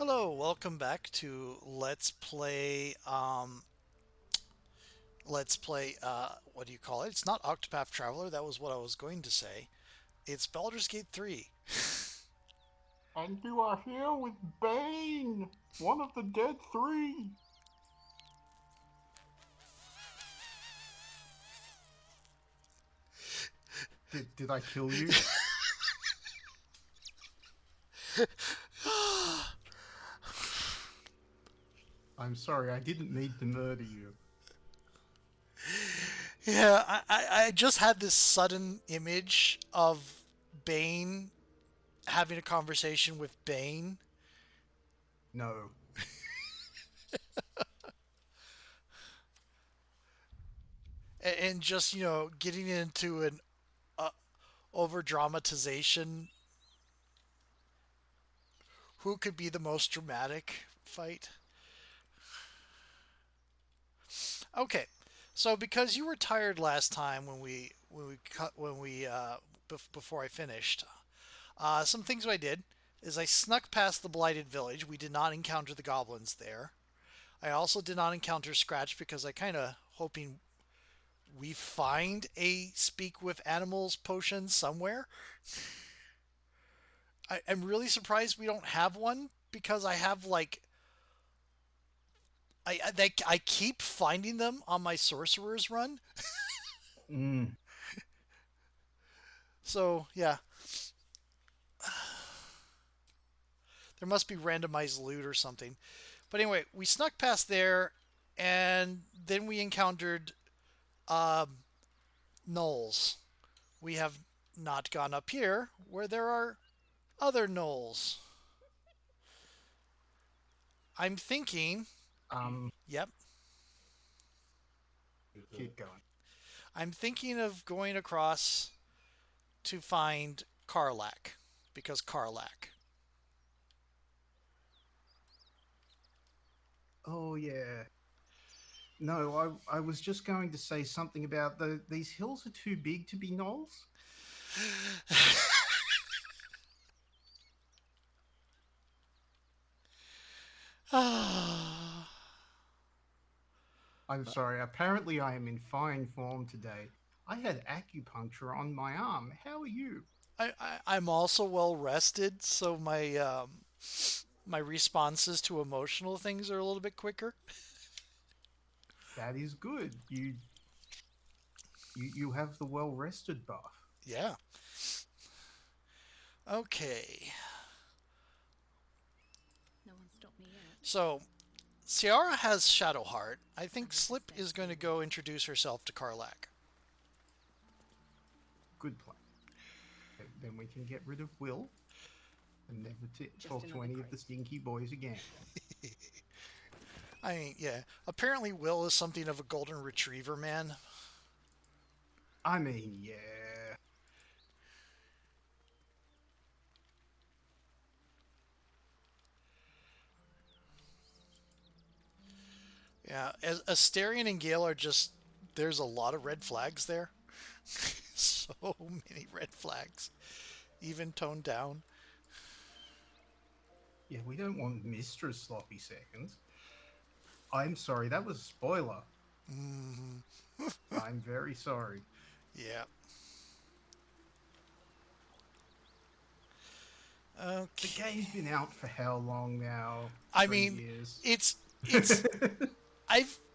Hello, welcome back to Let's Play, what do you call it? It's not Octopath Traveler, that was what I was going to say. It's Baldur's Gate 3. And you are here with Bane, one of the dead three. Did I kill you? I'm sorry, I didn't need to murder you. Yeah, I just had this sudden image of Bane having a conversation with Bane No. and just, getting into an over dramatization. Who could be the most dramatic fight? Okay, so because you were tired last time before I finished, some things I did is I snuck past the blighted village. We did not encounter the goblins there. I also did not encounter Scratch because I kind of hoping we find a speak with animals potion somewhere. I'm really surprised we don't have one because I have like I keep finding them on my sorcerer's run. Mm. So yeah, there must be randomized loot or something. But anyway, we snuck past there, and then we encountered knolls. We have not gone up here, where there are other knolls. I'm thinking, Um, yep, keep going. I'm thinking of going across to find Karlach, because Karlach. Oh yeah. No, I was just going to say something about these hills are too big to be knolls. I'm sorry, apparently I am in fine form today. I had acupuncture on my arm. How are you? I'm also well rested, so my responses to emotional things are a little bit quicker. That is good. You have the well rested buff. Yeah. Okay. No one stopped me yet. So Ciara has Shadowheart. I think I'm here to Slip stay. is going to go introduce herself to Karlach. Good plan. Then we can get rid of Will and never Just talk to another any of the crate. stinky boys again. I mean, yeah. Apparently, Will is something of a golden retriever man. I mean, yeah. Yeah, as Asterion and Gale are just. There's a lot of red flags there. So many red flags, even toned down. Yeah, we don't want Mistress Sloppy Seconds. I'm sorry, that was a spoiler. I'm very sorry. Yeah. The Okay. game's been out for how long now? I 3 mean, years. it's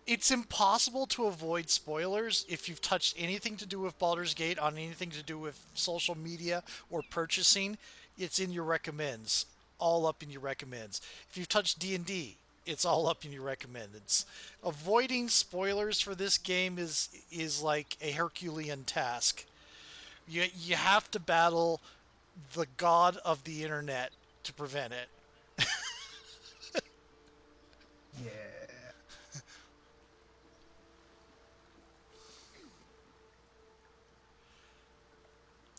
it's impossible to avoid spoilers if you've touched anything to do with Baldur's Gate on anything to do with social media or purchasing. It's in your recommends, all up in your recommends. If you've touched D&D, it's all up in your recommends. Avoiding spoilers for this game is like a Herculean task. You have to battle the god of the internet to prevent it. Yeah.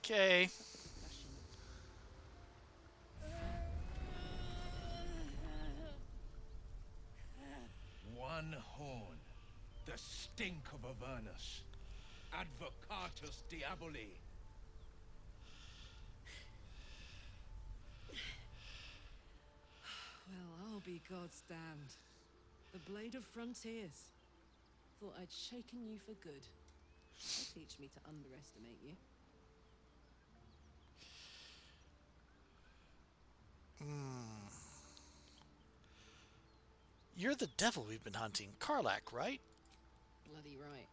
Okay. What's the discussion? One horn, the stink of Avernus, Advocatus Diaboli. Well, be God's damned. The Blade of Frontiers. Thought I'd shaken you for good. Don't teach me to underestimate you. You're the devil we've been hunting. Karlach, right? Bloody right.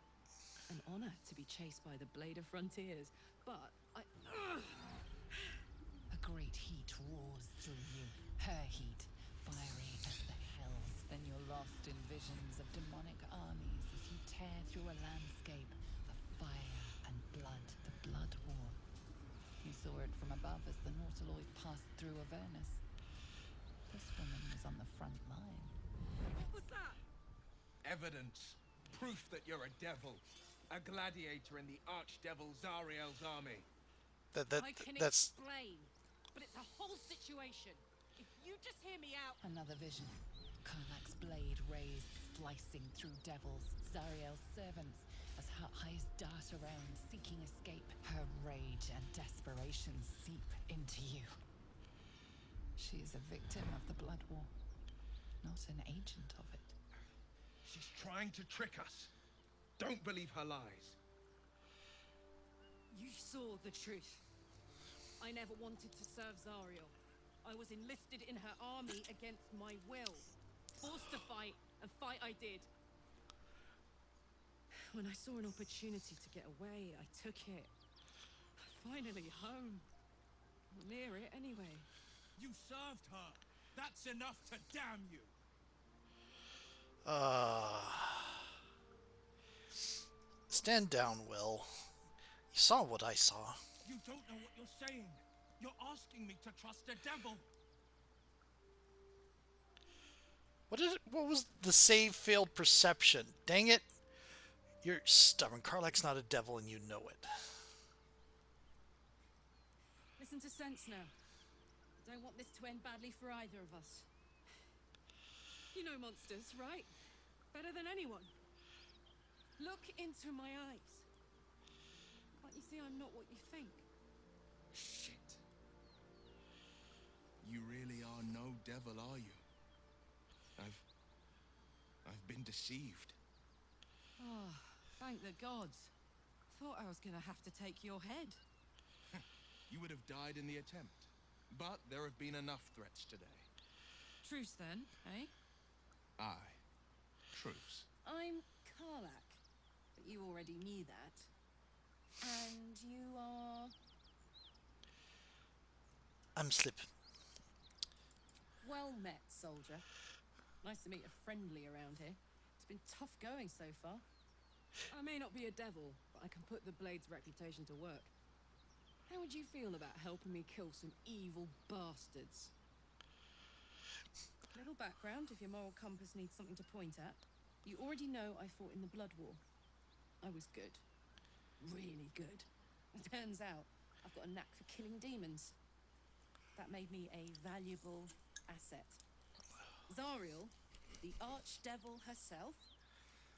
An honor to be chased by the Blade of Frontiers, but I... A great heat roars through you. Her heat, fiery as the hells. Then you're lost in visions of demonic armies as you tear through a landscape of fire and blood. The Blood War. You saw it from above as the Nautiloid passed through Avernus. This woman was on the front line. What was that? Evidence. Proof that you're a devil. A gladiator in the archdevil Zariel's army. I can That's explain, but it's a whole situation. If you just hear me out... Another vision. Karlach's blade raised, slicing through devils, Zariel's servants, as her eyes dart around, seeking escape. Her rage and desperation seep into you. She is a victim of the Blood War, not an agent of it. She's trying to trick us. Don't believe her lies. You saw the truth. I never wanted to serve Zariel. I was enlisted in her army against my will. Forced to fight, and fight I did. When I saw an opportunity to get away, I took it. Finally home. Near it anyway. You served her. That's enough to damn you. Stand down, Will. You saw what I saw. You don't know what you're saying. You're asking me to trust a devil. What was the save failed perception? Dang it. You're stubborn. Karlach's not a devil and you know it. Listen to sense now. I don't want this to end badly for either of us. You know monsters, right? Better than anyone. Look into my eyes. Can't you see I'm not what you think? Shit. You really are no devil, are you? I've been deceived. Oh, thank the gods. Thought I was gonna have to take your head. You would have died in the attempt. But there have been enough threats today. Truce then, eh? Aye. Truce. I'm Karlach, but you already knew that. And you are... I'm Slip. Well met, soldier. Nice to meet a friendly around here. It's been tough going so far. I may not be a devil, but I can put the Blade's reputation to work. How would you feel about helping me kill some evil bastards? Little background if your moral compass needs something to point at. You already know I fought in the Blood War. I was good. Really good. It turns out I've got a knack for killing demons. That made me a valuable asset. Zariel, the archdevil herself,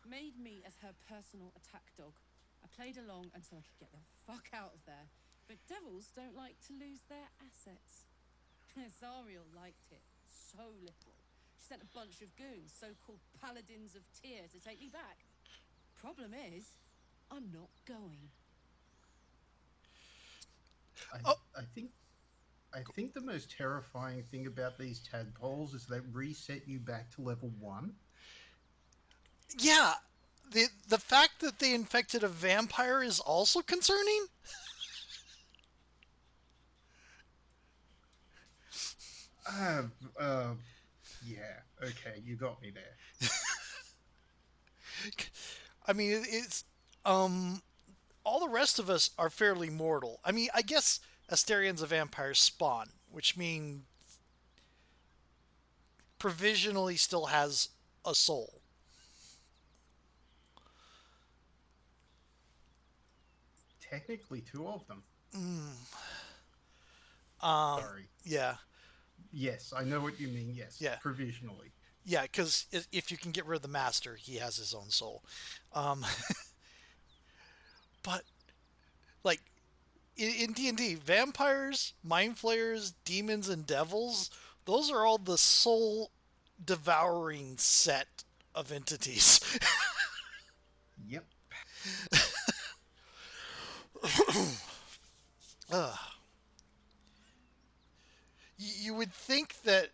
made me as her personal attack dog. I played along until I could get the fuck out of there. But devils don't like to lose their assets. Zariel liked it so little. She sent a bunch of goons, so-called paladins of Tyr, to take me back. Problem is, I'm not going. I think the most terrifying thing about these tadpoles is they reset you back to level 1. Yeah, the fact that they infected a vampire is also concerning. Yeah, okay, you got me there. I mean, it's all the rest of us are fairly mortal. I mean, I guess Asterian's a vampire spawn, which means provisionally still has a soul. Technically, 2 of them. Sorry. Yeah. Yes, I know what you mean. Yes. Yeah. Provisionally. Yeah, because if you can get rid of the master, he has his own soul. But, like, in D&D, vampires, mind flayers, demons, and devils, those are all the soul devouring set of entities. Yep. You would think that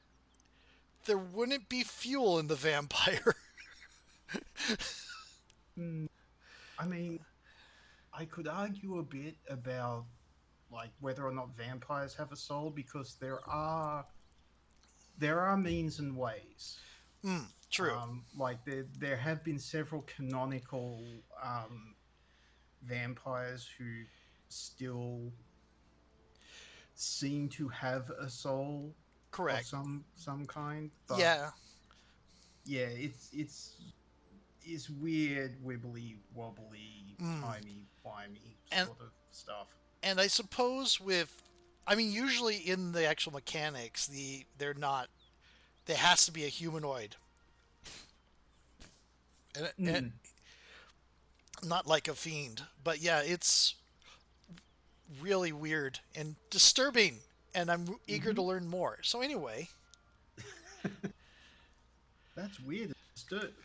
there wouldn't be fuel in the vampire. I mean, I could argue a bit about like whether or not vampires have a soul because there are means and ways. True. Like there have been several canonical vampires who still seem to have a soul of Correct. some kind, but Yeah. yeah, it's weird, wibbly wobbly, timey wimey And sort of stuff. and I suppose with, I mean, usually in the actual mechanics, they're not. There has to be a humanoid, and Mm, not like a fiend. But yeah, it's really weird and disturbing, and I'm eager to hmm learn more. So anyway, That's weird.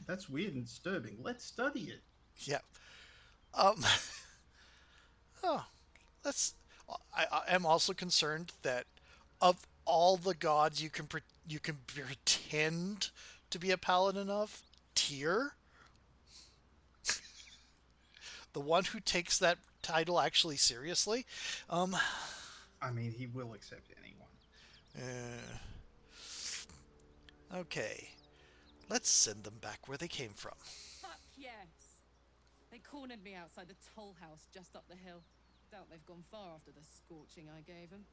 That's weird and disturbing. Let's study it. yeah. Um, let's. I am also concerned that of all the gods you can pretend to be a paladin of, Tyr, the one who takes that title actually seriously. Um, I mean, he will accept anyone. uh, okay, let's send them back where they came from. Fuck yes. They cornered me outside the toll house just up the hill. Doubt they've gone far after the scorching I gave them.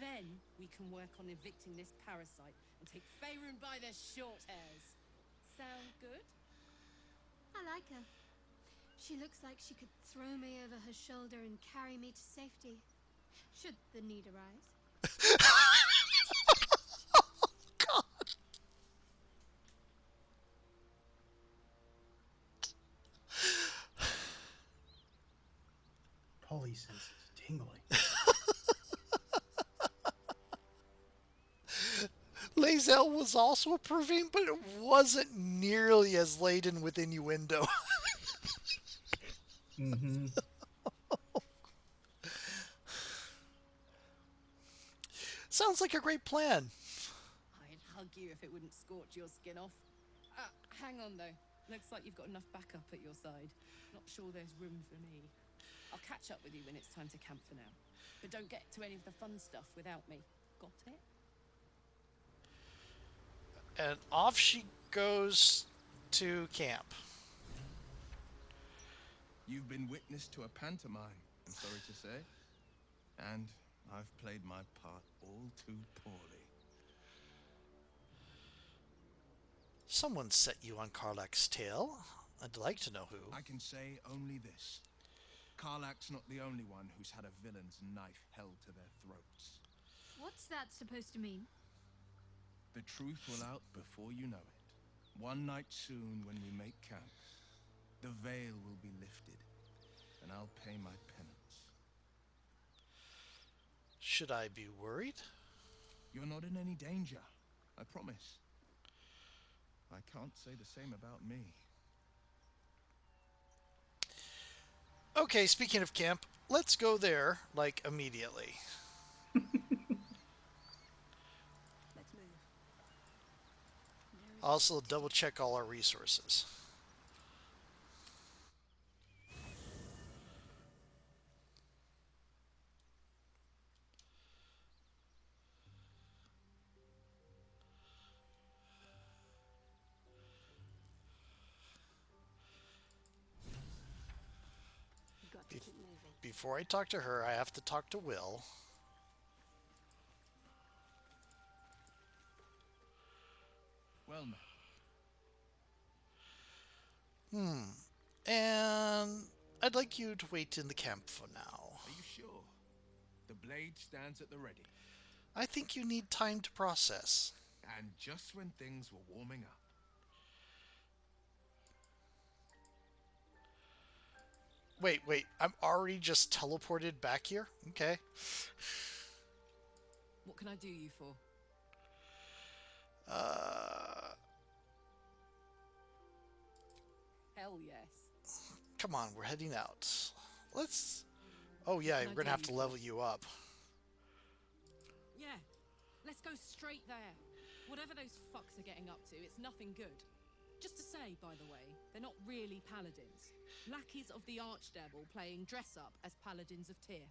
Then we can work on evicting this parasite and take Faerun by the short hairs. Sound good? I like her. She looks like she could throw me over her shoulder and carry me to safety, should the need arise. Polly's senses tingling. Lae'zel was also approving, but it wasn't nearly as laden with innuendo. Mm-hmm. Sounds like a great plan. I'd hug you if it wouldn't scorch your skin off. Hang on though. Looks like you've got enough backup at your side. Not sure there's room for me. I'll catch up with you when it's time to camp for now. But don't get to any of the fun stuff without me. Got it? And off she goes to camp. You've been witness to a pantomime, I'm sorry to say. And I've played my part all too poorly. Someone set you on Karlach's tail. I'd like to know who. I can say only this. Karlach's not the only one who's had a villain's knife held to their throats. What's that supposed to mean? The truth will out before you know it. One night soon when we make camp, the veil will be lifted, and I'll pay my penance. Should I be worried? You're not in any danger, I promise. I can't say the same about me. Okay, speaking of camp, let's go there, like, immediately. Let's move. Also, double check all our resources. We've got to keep moving. Before I talk to her, I have to talk to Will. Well met. And I'd like you to wait in the camp for now. Are you sure? The blade stands at the ready. I think you need time to process. And just when things were warming up. Wait, I'm already just teleported back here? Okay. What can I do you for? hell yes. Come on, we're heading out. Let's... Oh yeah, Can I we're gonna go have you to level first? you up. Yeah, let's go straight there. Whatever those fucks are getting up to, it's nothing good. Just to say, by the way, they're not really paladins. Lackeys of the Archdevil playing dress-up as paladins of Tyr.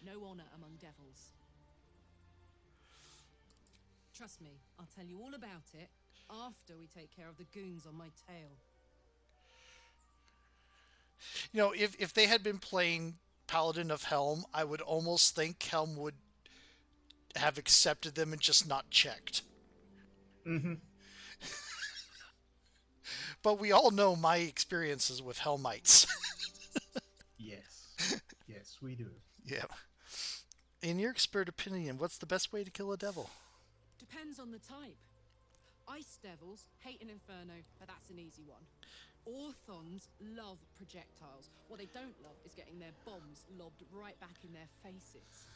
No honor among devils. Trust me, I'll tell you all about it after we take care of the goons on my tail. You know, if they had been playing Paladin of Helm, I would almost think Helm would have accepted them and just not checked. Mm-hmm. But we all know my experiences with Helmites. Yes. Yes, we do. Yeah. In your expert opinion, what's the best way to kill a devil? Depends on the type. Ice devils hate an inferno, but that's an easy one. Orthons love projectiles. What they don't love is getting their bombs lobbed right back in their faces.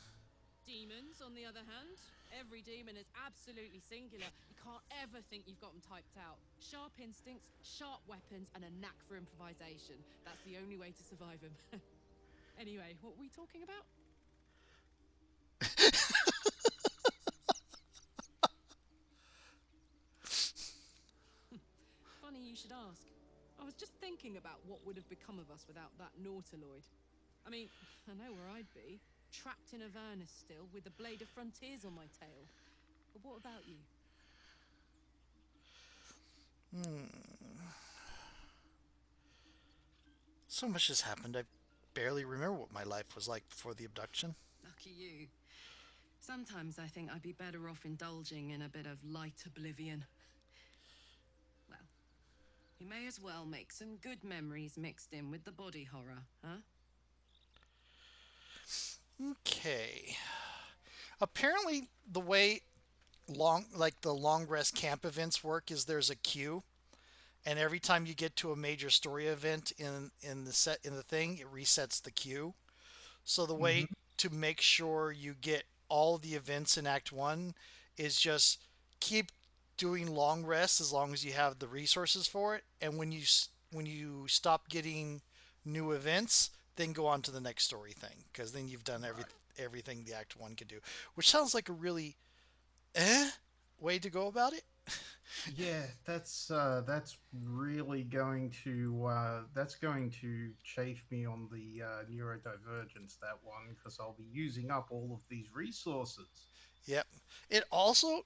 Demons, on the other hand, every demon is absolutely singular. You can't ever think you've got them typed out. Sharp instincts, sharp weapons, and a knack for improvisation. That's the only way to survive them. Anyway, what were we talking about? Funny you should ask. I was just thinking about what would have become of us without that Nautiloid. I mean, I know where I'd be. Trapped in Avernus still, with the Blade of Frontiers on my tail. But what about you? So much has happened, I barely remember what my life was like before the abduction. Lucky you. Sometimes I think I'd be better off indulging in a bit of light oblivion. Well, we may as well make some good memories mixed in with the body horror, huh? Okay. Apparently, the way the long rest camp events work is there's a queue, and every time you get to a major story event in the thing, it resets the queue. So the Mm-hmm. way to make sure you get all the events in Act 1 is just keep doing long rests as long as you have the resources for it, and when you stop getting new events, then go on to the next story thing, because then you've done everything the Act 1 could do, which sounds like a really way to go about it. Yeah, that's really going to chafe me on the neurodivergence, that one, because I'll be using up all of these resources. Yep. It also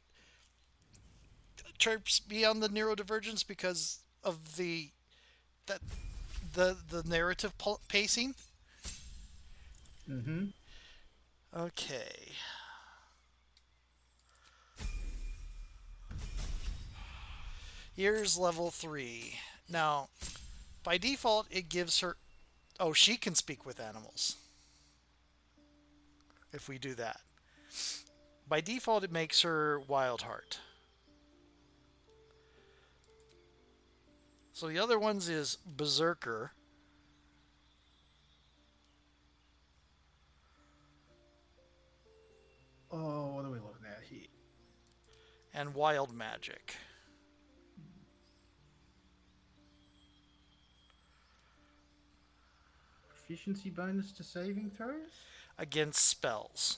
trips me on the neurodivergence because of that the narrative pacing. Mm-hmm. Okay. Here's level 3. Now, by default, it gives her... Oh, she can speak with animals. If we do that. By default, it makes her Wild Heart. So the other ones is Berserker. Oh, what are we looking at here? And Wild Magic. Proficiency bonus to saving throws Against spells.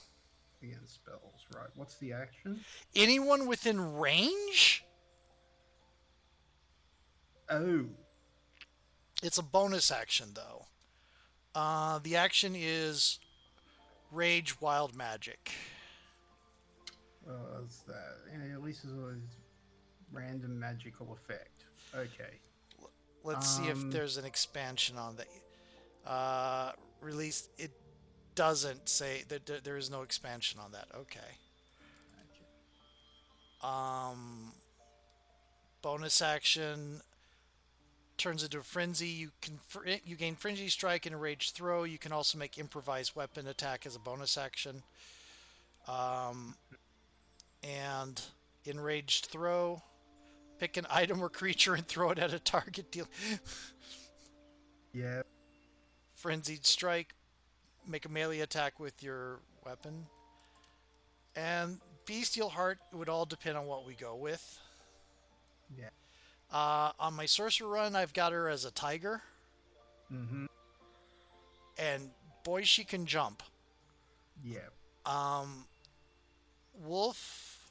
against spells. Right. What's the action? Anyone within range? Oh, It's a bonus action, though. The action is Rage Wild Magic. what's that? At least it's a random magical effect. Okay. Let's see if there's an expansion on that. Released. It doesn't say that there is no expansion on that. Okay. Bonus action turns into a frenzy. You gain frenzy strike and a rage throw. You can also make improvised weapon attack as a bonus action. And enraged throw. Pick an item or creature and throw it at a target. Deal. Yeah. Frenzied strike. Make a melee attack with your weapon. And bestial heart would all depend on what we go with. Yeah. On my sorcerer run, I've got her as a tiger, Mm-hmm. and boy, she can jump. Yeah. Wolf,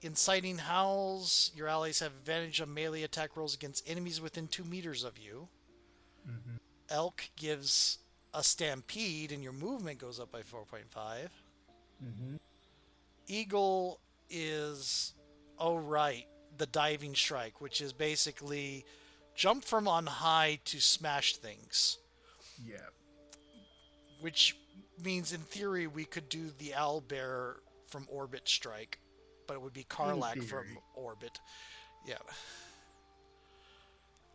inciting howls. Your allies have advantage on melee attack rolls against enemies within 2 meters of you. Mm-hmm. Elk gives a stampede, and your movement goes up by 4.5. Mm-hmm. Eagle is, oh right, the diving strike, which is basically jump from on high to smash things, Yeah. which means in theory we could do the owlbear from orbit strike, but it would be In Karlach from theory. orbit. Yeah.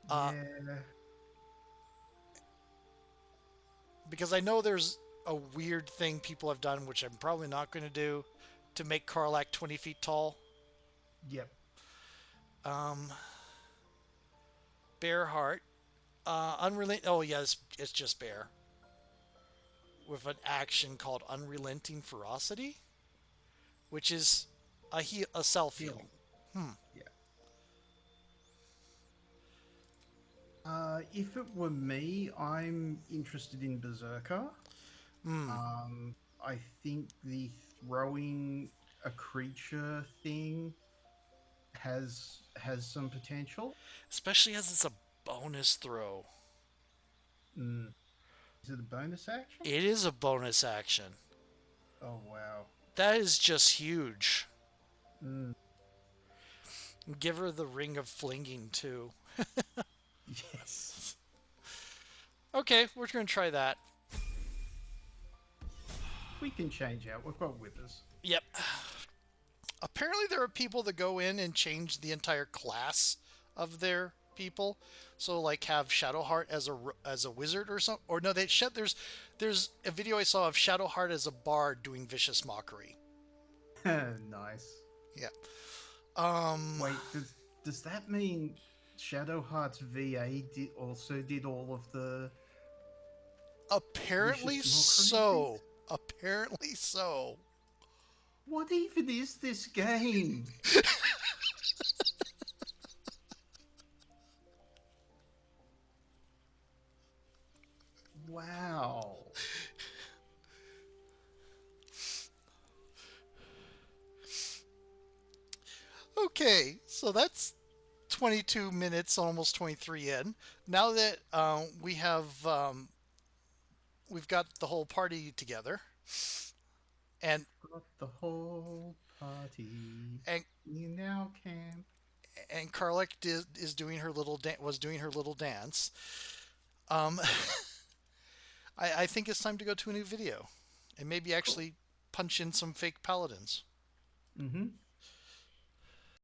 Yeah. Because I know there's a weird thing people have done, which I'm probably not going to do, to make Karlach 20 feet tall. Yep. Bearheart. Unrelenting. Oh, yeah, it's just bear. With an action called Unrelenting Ferocity, which is a self heal. Healing. Yeah. If it were me, I'm interested in Berserker. I think the throwing a creature thing has some potential. Especially as it's a bonus throw. Mm. Is it a bonus action? It is a bonus action. Oh wow. That is just huge. Mm. Give her the ring of flinging, too. Yes. Okay, we're going to try that. We can change out. We've got withers. Yep. Apparently there are people that go in and change the entire class of their people. So like have Shadowheart as a wizard or something. Or no, there's a video I saw of Shadowheart as a bard doing vicious mockery. Nice. Yeah. Wait, does that mean Shadowheart's VA also did all of the Apparently vicious mockery so. things? Apparently so. What even is this game? Wow. Okay, so that's 22 minutes, almost 23 in. Now that we've got the whole party together, and Got the whole party and in our camp. and Karlach is doing her was doing her little dance. Um, I think it's time to go to a new video, and maybe Cool. actually punch in some fake paladins. Mm-hmm.